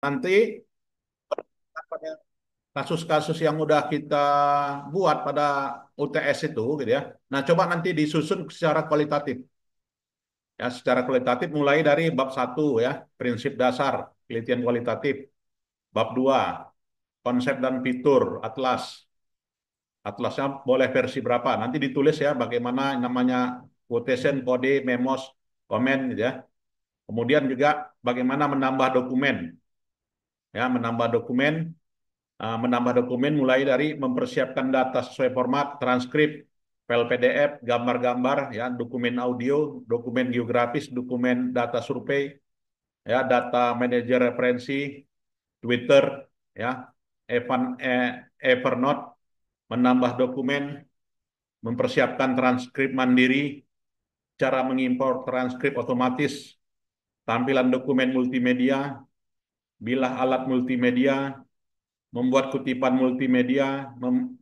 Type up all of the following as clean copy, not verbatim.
nanti kasus-kasus yang udah kita buat pada UTS itu gitu ya. Nah, coba nanti disusun secara kualitatif. Ya, secara kualitatif mulai dari bab satu ya, prinsip dasar penelitian kualitatif. Bab 2 konsep dan fitur atlas. Atlasnya boleh versi berapa? Nanti ditulis ya bagaimana namanya quotation, kode, memos, komen gitu ya. Kemudian juga bagaimana menambah dokumen. Ya, menambah dokumen mulai dari mempersiapkan data sesuai format, transkrip, file PDF, gambar-gambar, ya, dokumen audio, dokumen geografis, dokumen data survei, ya, data manager referensi, Twitter, ya, Evernote, menambah dokumen, mempersiapkan transkrip mandiri, cara mengimpor transkrip otomatis, tampilan dokumen multimedia, bilah alat multimedia, membuat kutipan multimedia,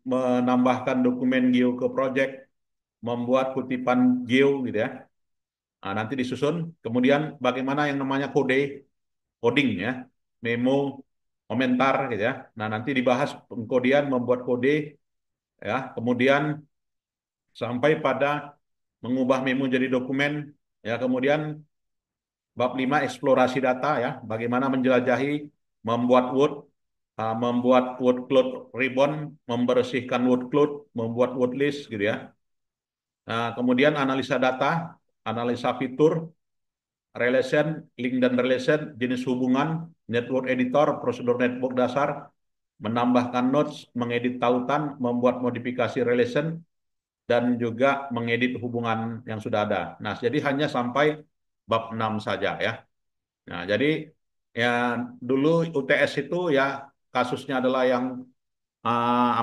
menambahkan dokumen geo ke project, membuat kutipan geo gitu ya. Nah, nanti disusun. Kemudian bagaimana yang namanya coding ya, memo, komentar gitu ya. Nah, nanti dibahas pengkodian, membuat kode ya. Kemudian sampai pada mengubah memo jadi dokumen ya. Kemudian bab 5 eksplorasi data ya, bagaimana menjelajahi, membuat Word, membuat word cloud ribbon, membersihkan word cloud, membuat word list gitu ya. Nah, kemudian analisa data, analisa fitur, relation, link dan relation, jenis hubungan, network editor, prosedur network dasar, menambahkan notes, mengedit tautan, membuat modifikasi relation, dan juga mengedit hubungan yang sudah ada. Nah, jadi hanya sampai bab 6 saja ya. Nah, jadi ya dulu UTS itu ya kasusnya adalah yang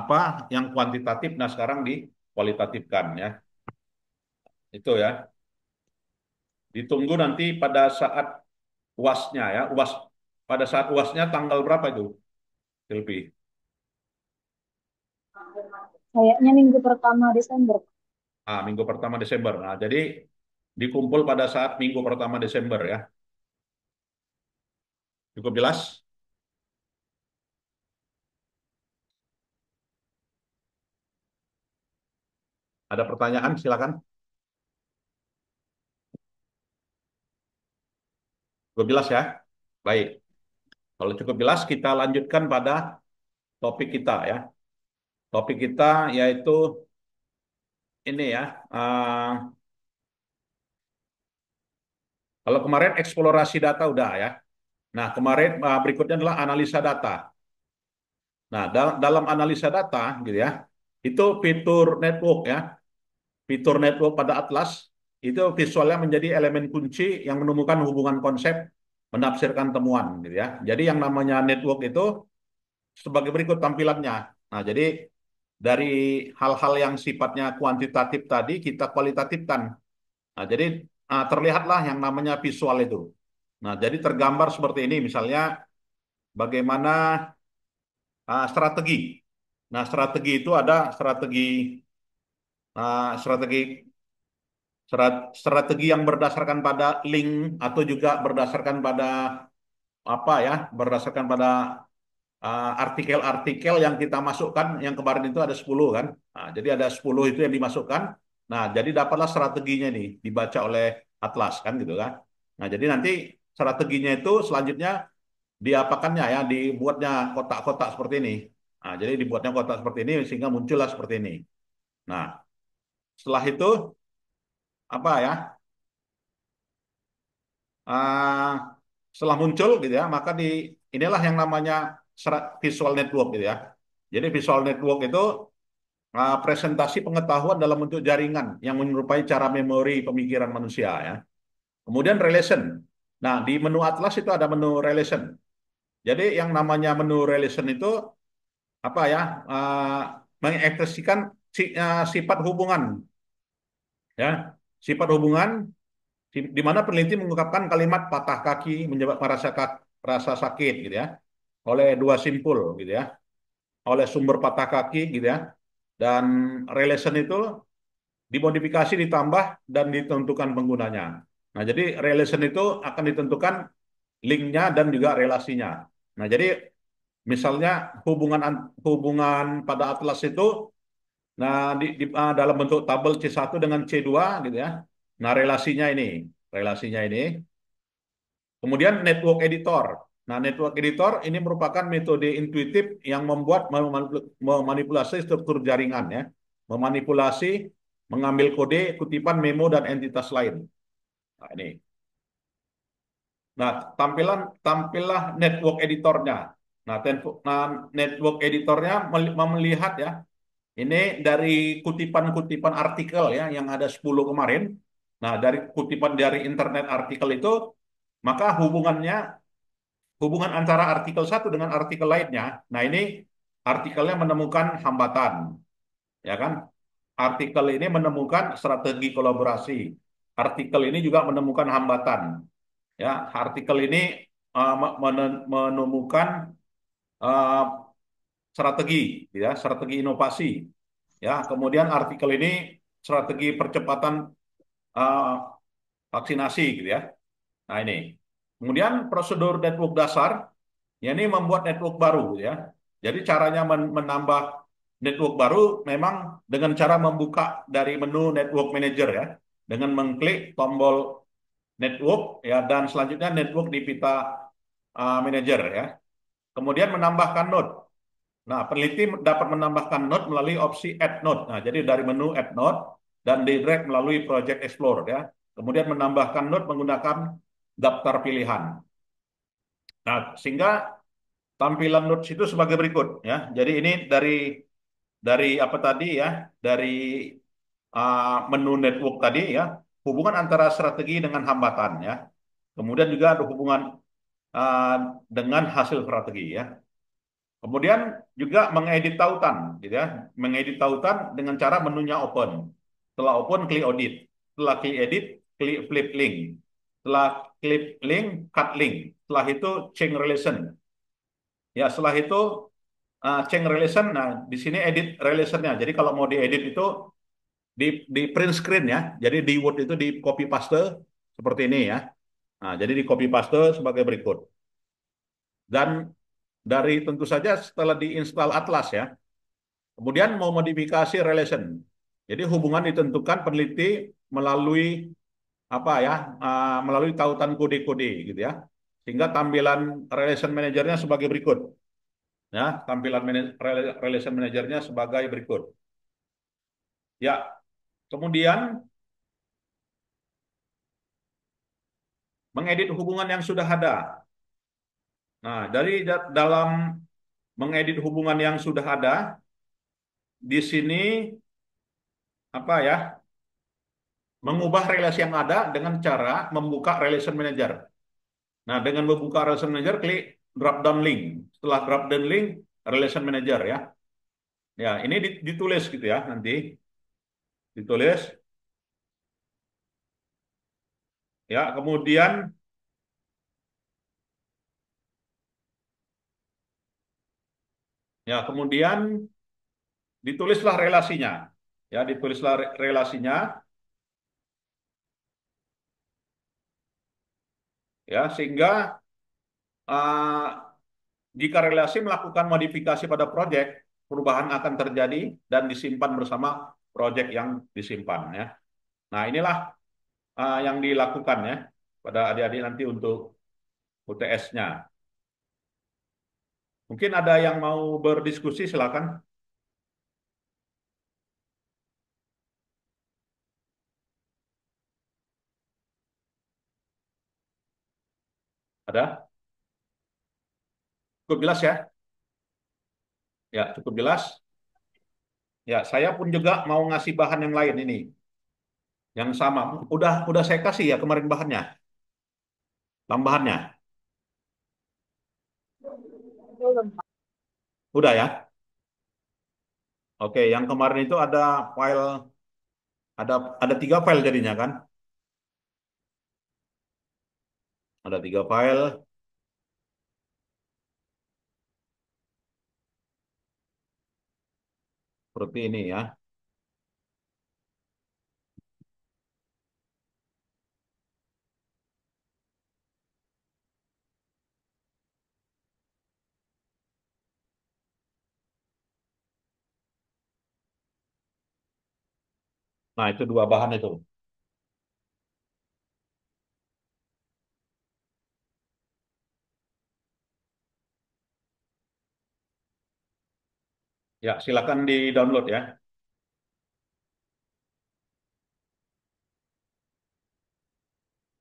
apa yang kuantitatif, nah sekarang dikualitatifkan ya. Itu ya. Ditunggu nanti pada saat UASnya ya. Pada saat UASnya tanggal berapa itu, Silvi? Kayaknya minggu pertama Desember. Minggu pertama Desember. Nah, jadi dikumpul pada saat minggu pertama Desember ya. Cukup jelas? Ada pertanyaan? Silakan. Cukup jelas ya? Baik. Kalau cukup jelas, kita lanjutkan pada topik kita ya. Topik kita yaitu ini ya. Kalau kemarin eksplorasi data udah ya. Nah, kemarin berikutnya adalah analisa data. Nah, dalam analisa data gitu ya, itu fitur network ya, fitur network pada Atlas itu visualnya menjadi elemen kunci yang menemukan hubungan konsep, menafsirkan temuan gitu ya. Jadi yang namanya network itu sebagai berikut tampilannya. Nah, jadi dari hal-hal yang sifatnya kuantitatif tadi kita kualitatifkan. Nah, jadi terlihatlah yang namanya visual itu. Nah, jadi tergambar seperti ini misalnya bagaimana strategi. Nah, strategi itu ada strategi strategi yang berdasarkan pada link atau juga berdasarkan pada apa ya, berdasarkan pada artikel-artikel yang kita masukkan yang kemarin itu ada 10 kan. Nah, jadi ada 10 itu yang dimasukkan. Nah, jadi dapatlah strateginya nih dibaca oleh Atlas kan gitu kan. Nah, jadi nanti strateginya itu selanjutnya diapakannya ya, dibuatnya kotak-kotak seperti ini. Nah, jadi dibuatnya kotak seperti ini sehingga muncullah seperti ini. Nah, setelah itu apa ya? ah, Setelah muncul gitu ya, maka inilah yang namanya visual network gitu ya. Jadi visual network itu presentasi pengetahuan dalam bentuk jaringan yang menyerupai cara memori pemikiran manusia ya. Kemudian relation. Nah, di menu Atlas itu ada menu relation. Jadi yang namanya menu relation itu apa ya? Mengekspresikan sifat hubungan ya. Sifat hubungan di mana peneliti mengungkapkan kalimat patah kaki menyebabkan rasa sakit gitu ya oleh dua simpul gitu ya, oleh sumber patah kaki gitu ya, dan relation itu dimodifikasi ditambah dan ditentukan penggunanya. Nah, jadi relation itu akan ditentukan linknya dan juga relasinya. Nah, jadi misalnya hubungan pada atlas itu, nah dalam bentuk tabel C1 dengan C2 gitu ya. Nah, relasinya ini. Kemudian network editor. Nah, network editor ini merupakan metode intuitif yang membuat memanipulasi struktur jaringan ya, memanipulasi, mengambil kode, kutipan, memo dan entitas lain. Nah, ini. Nah, tampillah network editornya. Nah, network editornya melihat ya, ini dari kutipan-kutipan artikel ya yang ada 10 kemarin. Nah, dari kutipan dari internet artikel itu, maka hubungan antara artikel satu dengan artikel lainnya. Nah, ini artikelnya menemukan hambatan, ya kan? Artikel ini menemukan strategi kolaborasi. Artikel ini juga menemukan hambatan. Ya, artikel ini menemukan uh, strategi, ya, strategi inovasi. Ya, kemudian artikel ini strategi percepatan uh, vaksinasi, gitu ya. Nah, ini. Kemudian prosedur network dasar, ya ini membuat network baru, gitu ya. Jadi caranya menambah network baru memang dengan cara membuka dari menu network manager ya, dengan mengklik tombol network ya, dan selanjutnya network di pita manager ya. Kemudian menambahkan node. Nah, peneliti dapat menambahkan node melalui opsi add node. Nah, jadi dari menu add node dan di-drag melalui project explorer ya. Kemudian menambahkan node menggunakan daftar pilihan. Nah, sehingga tampilan nodes itu sebagai berikut ya. Jadi ini dari apa tadi ya? Dari menu network tadi ya, hubungan antara strategi dengan hambatan ya. Kemudian juga ada hubungan uh, dengan hasil strategi ya. Kemudian juga mengedit tautan, gitu ya. Mengedit tautan dengan cara menunya open. Setelah open, klik audit. Setelah klik edit, klik flip link. Setelah klik link, cut link. Setelah itu change relation. Ya, setelah itu change relation. Nah, di sini edit relationnya. Jadi kalau mau diedit itu di print screen ya. Jadi di Word itu di copy paste seperti ini ya. Nah, jadi di copy paste sebagai berikut. Dan dari tentu saja setelah diinstal Atlas ya, kemudian mau modifikasi relation. Jadi hubungan ditentukan peneliti melalui apa ya, melalui tautan kode-kode gitu ya. Sehingga tampilan relation manajernya sebagai berikut. Ya, tampilan relation manajernya sebagai berikut. Ya, kemudian mengedit hubungan yang sudah ada. Nah, dalam mengedit hubungan yang sudah ada, di sini apa ya? Mengubah relasi yang ada dengan cara membuka relation manager. Nah, dengan membuka relation manager, klik drop down link. Setelah drop down link, relation manager ya. Ya, ini ditulis gitu ya nanti. Ditulis. Ya, kemudian ditulislah relasinya. Ya, ditulislah relasinya ya, sehingga uh, jika relasi melakukan modifikasi pada proyek, perubahan akan terjadi dan disimpan bersama proyek yang disimpan ya. Nah, inilah yang dilakukan ya pada adik-adik nanti untuk UTS-nya. Mungkin ada yang mau berdiskusi, silakan. Ada? Cukup jelas ya? Ya, cukup jelas. Ya, saya pun juga mau ngasih bahan yang lain ini, yang sama. Udah saya kasih ya kemarin bahannya, tambahannya. Belum. Udah ya? Oke, yang kemarin itu ada file, ada 3 file jadinya kan? Ada 3 file seperti ini ya. Nah, itu dua bahan itu. Ya, silakan di-download ya.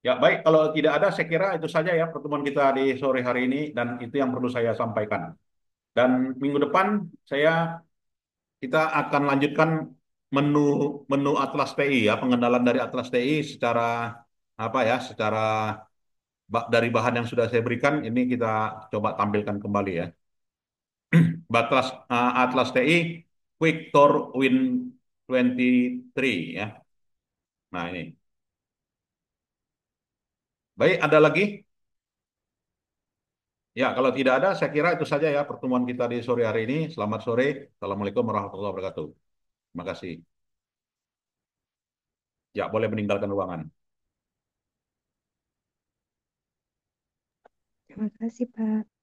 Ya, baik. Kalau tidak ada, saya kira itu saja ya pertemuan kita di sore hari ini dan itu yang perlu saya sampaikan. Dan minggu depan saya kita akan lanjutkan menu menu Atlas TI ya, pengenalan dari Atlas TI secara apa ya, secara dari bahan yang sudah saya berikan ini kita coba tampilkan kembali ya. Atlas TI Quick Tour Win 23 ya. Nah, ini. Baik, ada lagi? Ya, kalau tidak ada, saya kira itu saja ya pertemuan kita di sore hari ini. Selamat sore. Assalamualaikum warahmatullahi wabarakatuh. Terima kasih. Ya, boleh meninggalkan ruangan. Terima kasih, Pak.